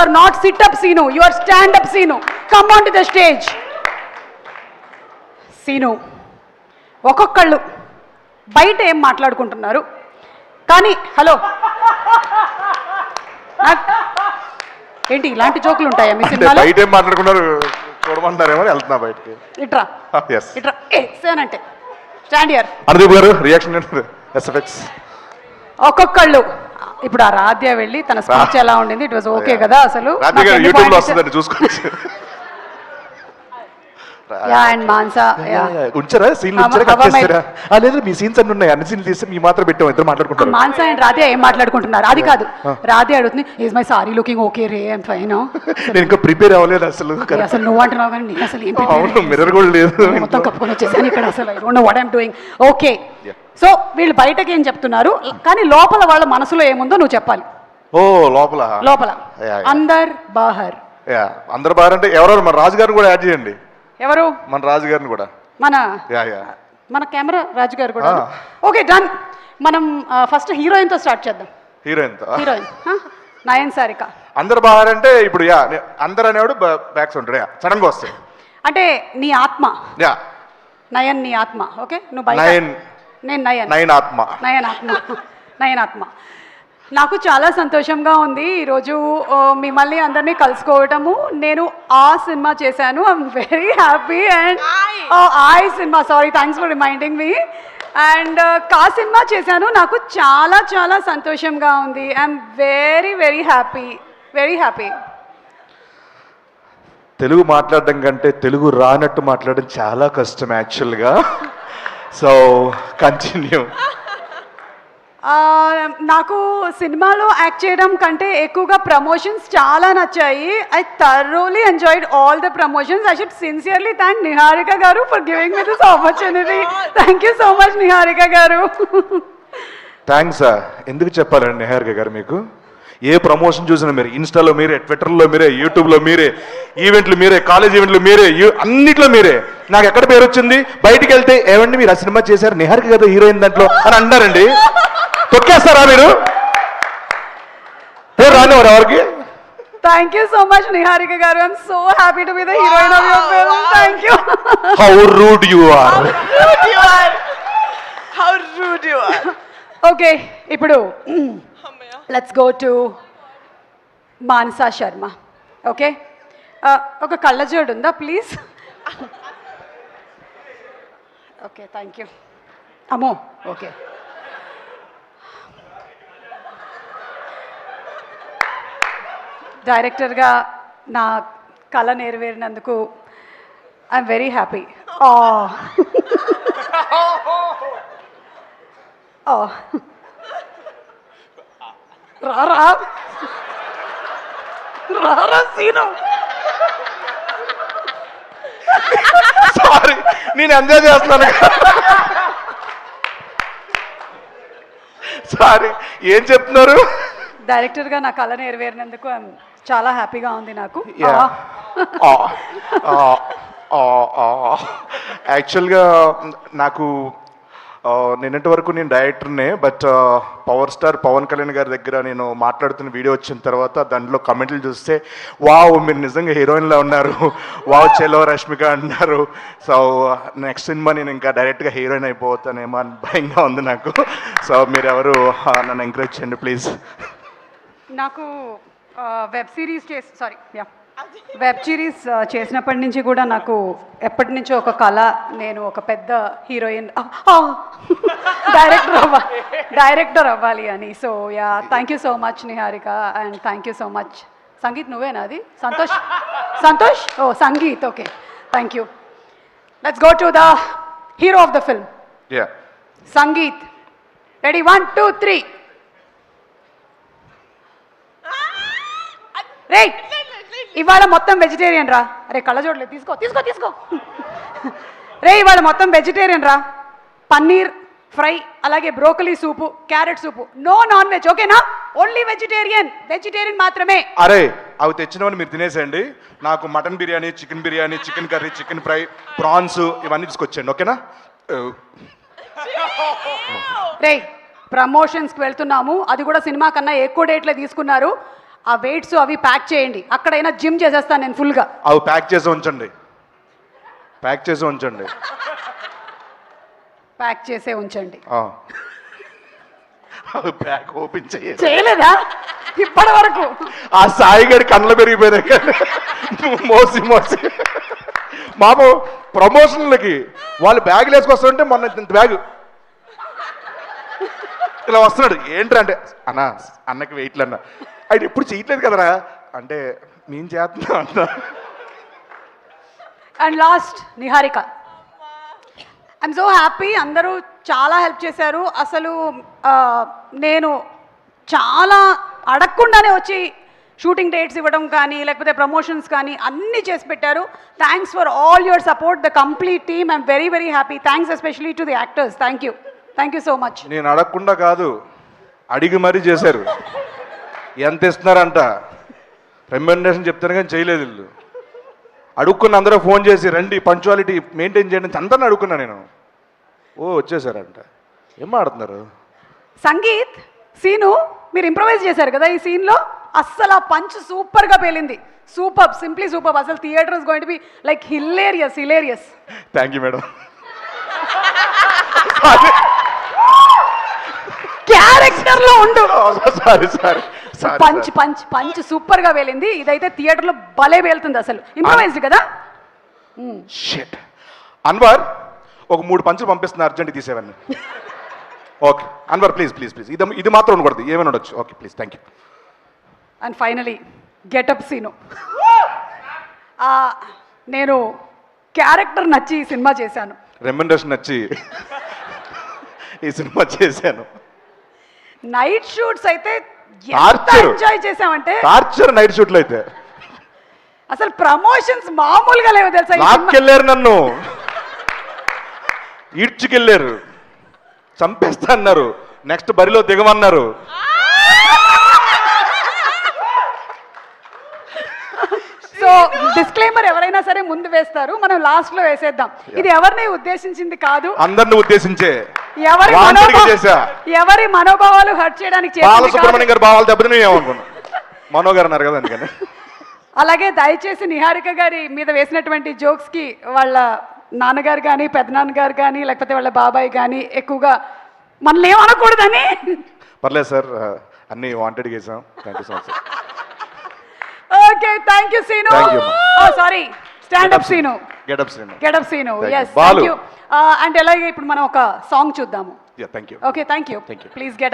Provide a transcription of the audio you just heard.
are not sit up Seenu, you are stand up Seenu. Come on to the stage. Seenu, ఒక్కొక్కళ్ళు బయట ఏం మాట్లాడుకుంటున్నారు కానీ hello ఏంటి ఇలాంటి జోకులు ఉంటాయా మీ సినిమాలో? బయట ఏం మాట్లాడుకున్నారు చూడమంటారేమో వెళ్తున్నా బయటికి. ఇట్రా ఇట్రా అంటే స్టాండ్ హియర్. అనుదీప్ గారు రియాక్షన్ ఎస్ఎఫ్ఎక్స్. ఒక్కొక్కళ్ళు ఇప్పుడు ఆ రాధ్య వెళ్ళి తన స్పీచ్ ఎలా ఉండింది, ఇట్ వాజ్ ఓకే కదా? అసలు యూట్యూబ్ లో వస్తుందండి చూసుకోవచ్చు. అండ్ మాన్సా ఉంచారా సీన్లు లేదు, మీ సీన్స్ అన్ని ఉన్నాయి, అన్ని సీన్లు తీస్తే మీ మాత్రం పెట్టాం, ఇద్దరు మాట్లాడుకుంటారు. మాన్సా అండ్ రాధే ఏం మాట్లాడుకుంటున్నారు అది కాదు, రాధే అడుగుతుంది is my sorry looking okay ray and fine. నేను ఇంకా ప్రిపేర్ అవ్వలేదు అసలు. అసలు నువ్వు అంటున్నావు కానీ నేను అసలు ఏం అవును, మిర్రర్ కూడా లేదు, మొత్తం కప్పుకొని వచ్చేసాను ఇక్కడ. అసలు I don't know what I'm doing. Okay, so వీళ్ళు బయటకి ఏం చెప్తున్నారు కానీ లోపల వాళ్ళ మనసులో ఏముందో నువ్వు చెప్పాలి. ఓ లోపల అందర్ బాహర్. అందరు బాహర్ అంటే ఎవరెవరు? మన రాజు గారిని కూడా యాడ్ చేయండి. ఎవరు? మన రాజు గారిని కూడా, మన కెమెరా రాజు గారు కూడా. Okay done. మనం ఫస్ట్ హీరోయిన్ తో స్టార్ట్ చేద్దాం. హీరోయిన్ నయన్ సారిక. అందరు బాహర్ అంటే ఇప్పుడు అందరు అనేవాడు బ్యాక్స్ ఉంటాడు, సడన్ గా వస్తాయి అంటే నీ ఆత్మ. నయన్ నీ ఆత్మ. ఓకే నువ్వు బయట, నేను నయన్ ఆత్మ. నాకు చాలా సంతోషంగా ఉంది ఈరోజు మిమ్మల్ని అందరినీ కలుసుకోవటము. నేను ఆ సినిమా చేశాను, ఐఎమ్ వెరీ హ్యాపీ. అండ్ సినిమా, sorry, thanks for reminding me. And కా సినిమా చేశాను, నాకు చాలా చాలా సంతోషంగా ఉంది. I'm very very happy. Telugu మాట్లాడడం కంటే తెలుగు రానట్టు మాట్లాడడం చాలా కష్టం యాక్చువల్గా. So continue. నాకు సినిమాలో యాక్ట్ చేయడం కంటే ఎక్కువగా ప్రమోషన్స్ చాలా నచ్చాయి. I thoroughly enjoyed all the promotions. I should sincerely thank Niharika garu for giving me this opportunity. Thank you so much Niharika గారు. థ్యాంక్స్. ఎందుకు చెప్పాలండి నిహారిక గారు, మీకు ఏ ప్రమోషన్ చూసినా మీరు, ఇన్స్టాలో మీరే, ట్విట్టర్లో మీరే, యూట్యూబ్లో మీరే, ఈవెంట్లు మీరే, కాలేజ్ ఈవెంట్లు మీరే, అన్నిట్లో మీరే. నాకు ఎక్కడ పేరు వచ్చింది, బయటికి వెళ్తే ఏమండి మీరు ఆ సినిమా చేశారు, నిహారిక గారు హీరోయిన్ దాంట్లో అని అన్నారండి. తొక్కేస్తారా మీరు? పేరు రానివారు ఎవరికి? Thank you so much Niharika garu. I'm so happy to be the heroine of your film. Thank you. How rude you are. How rude you are. Okay, ipudu let's go to Mansa Sharma. Okay, oka kallajodu unda please. Okay, thank you. Amo, okay. డైరెక్టర్గా నా కళ నెరవేరినందుకు I'm very happy. రారా scene. Sorry, నేను enjoy చేస్తున్నాను. Sorry, ఏం చెప్తున్నారు? డైరెక్టర్గా నా కళ నెరవేరినందుకు చాలా హ్యాపీగా ఉంది నాకు. యాక్చువల్గా నాకు నిన్నటి వరకు నేను డైరెక్టర్నే, but power star Pawan Kalyan గారి దగ్గర నేను మాట్లాడుతున్న వీడియో వచ్చిన తర్వాత దాంట్లో కమెంట్లు చూస్తే వావ్ మీరు నిజంగా హీరోయిన్లా ఉన్నారు, వావ్ చెలో రష్మిక అన్నారు. సో నెక్స్ట్ సినిమా నేను ఇంకా డైరెక్ట్గా హీరోయిన్ అయిపోతానేమో అని భయంగా ఉంది నాకు. సో మీరు ఎవరు నన్ను ఎంకరేజ్ చేయండి ప్లీజ్. నాకు వెబ్ సిరీస్ చేసినప్పటి నుంచి కూడా నాకు ఎప్పటి నుంచో ఒక కళ, నేను ఒక పెద్ద హీరోయిన్ డైరెక్టర్ అవ్వాలి అని. So yeah, thank you so much Niharika and thank you so much. Sangeeth నువ్వేనా అది? సంతోష్ ఓ Sangeeth, okay thank you. Let's go to the hero of the film. Sangeeth, ready 1 2 3. రే ఇవాళ మొత్తం వెజిటేరియన్ రా. అరే కళ్ళజోడలే తీసుకో. రే ఇవాళ మొత్తం వెజిటేరియన్ రా. పన్నీర్ ఫ్రై, అలాగే బ్రోకలీ సూపు, క్యారెట్ సూపు, నో నాన్ వెజ్, ఓకేనా? ఓన్లీ వెజిటేరియన్ మాత్రమే. అరే అవి తెచ్చినవని మీరు తినేసేయండి. నాకు mutton biryani, chicken biryani, chicken curry, chicken fry, prawns ఇవన్నీ తీసుకొచ్చేయండి, ఓకేనా? రే ప్రమోషన్స్కి వెళ్తున్నాము, అది కూడా సినిమా కన్నా ఎక్కువ డేట్లే తీసుకున్నారు. ఆ వెయిట్స్ అవి ప్యాక్ చేయండి. అక్కడైనా జిమ్ చేసేస్తాను నేను ఫుల్గా. అవి ప్యాక్ చేసి ఉంచండి, ప్యాక్ చేసి ఉంచండి. ప్యాక్ చేసే ఉంచండి. అవి ప్యాక్ ఓపెన్ చేయలేదా ఇప్పటి వరకు? ఆ సాయిగడి కళ్ళ పెరిగిపోయినాయి మోసి మోసి. మాము ప్రమోషన్లకి వాళ్ళు బ్యాగులు వేసుకొస్తుంటే మొన్న ఇంత బ్యాగ్ ఇలా వస్తున్నాడు. ఏంట్రా అంటే అన్నకి వెయిట్లు అన్న. ఆయన ఎప్పుడు చేయట్లేదు కదరా అంటే మేము చేస్తున్నాం అన్న. And last Niharika. I'm so happy, అందరూ చాలా హెల్ప్ చేశారు. అసలు నేను చాలా అడగకుండానే వచ్చి షూటింగ్ డేట్స్ ఇవ్వడం కానీ లేకపోతే ప్రమోషన్స్ కానీ అన్నీ చేసి పెట్టారు. Thanks for all your support, the complete team. I'm very very happy. Thanks especially to the actors. Thank you so much. నేను అడగకుండా కాదు, అడిగి మరీ చేశారు. ఎంత ఇస్తున్నారంట రెమ్యునరేషన్ చెప్తాను కానీ చేయలేదు వీళ్ళు. అడుక్కున్న అందరూ ఫోన్ చేసి రండి పంక్చువాలిటీ మెయింటైన్ చేయండి అందరిని అడుక్కున్నా నేను. వచ్చేసారంట. ఏం ఆడుతున్నారు? సంగీత్ సీను మీరు ఇంప్రవైజ్ చేశారు కదా ఈ సీన్లో, అస్సలు ఆ పంచ్ సూపర్గా పేలింది. Super, simply super. అసలు theatre is going to be like hilarious. Thank you madam. Character లో ఉండు. సారీ పంచ్ సూపర్ గా వేలింది. ఇదైతే థియేటర్ లో భలే వేలుతుంది. అసలు ఇంప్రవైజ్డ్ కదా. షిట్. అన్వర్ ఒక 3 పంచులు పంపిస్తున్నా, అర్జెంట్ తీసేవన్నీ. Okay Anwar please please please, ఇది మాత్రం ఉండకూడదు, ఏమైనా ఉండొచ్చు. Okay please, thank you. And finally getup Seenu. నేను క్యారెక్టర్ నచ్చి ఈ సినిమా చేశాను, రెమ్యునరేషన్ నచ్చి ఈ సినిమా చేశాను. నైట్ షూట్స్ అయితే ఎంజాయ్ చేసామంటే టార్చర్. నైట్ షూట్లు అయితే అసలు ప్రమోషన్స్ మామూలుగా లేవు తెలుసా. లాక్కెళ్ళారు, నన్ను ఈడ్చుకెళ్ళారు, చంపేస్తా అన్నారు, నెక్స్ట్ బరిలో దిగమన్నారు. సో డిస్క్లైమర్ ఎవరైనా సరే ముందు వేస్తారు, మనం లాస్ట్ లో వేసేద్దాం. ఇది ఎవరిని ఉద్దేశించింది కాదు, అందరిని ఉద్దేశించే. ఎవరి మనోభావాలు హర్ట్ చేయడానికి బాలసుబ్రహ్మణ్యం గారి భావాలు దెబ్బతిని ఏమనుకున్నా మనో గారు అన్నారు కదా అందుకని. అలాగే దయచేసి నిహారిక గారి మీద వేసినటువంటి జోక్స్ కి వాళ్ళ నాన్నగారు కానీ పెద్దనాన్నగారు కానీ లేకపోతే వాళ్ళ బాబాయ్ కానీ ఎక్కువగా మనల్ని ఏమనకూడదని. పర్లేదు సార్, అన్ని వాంటెడ్ చేసాం. Thank you so much. Okay thank you Seenu. Sorry stand up Seenu, get up Seenu. yes thank you. And అలాగే ఇప్పుడు మనం ఒక సాంగ్ చూద్దాము. Thank you. Okay thank you. Please get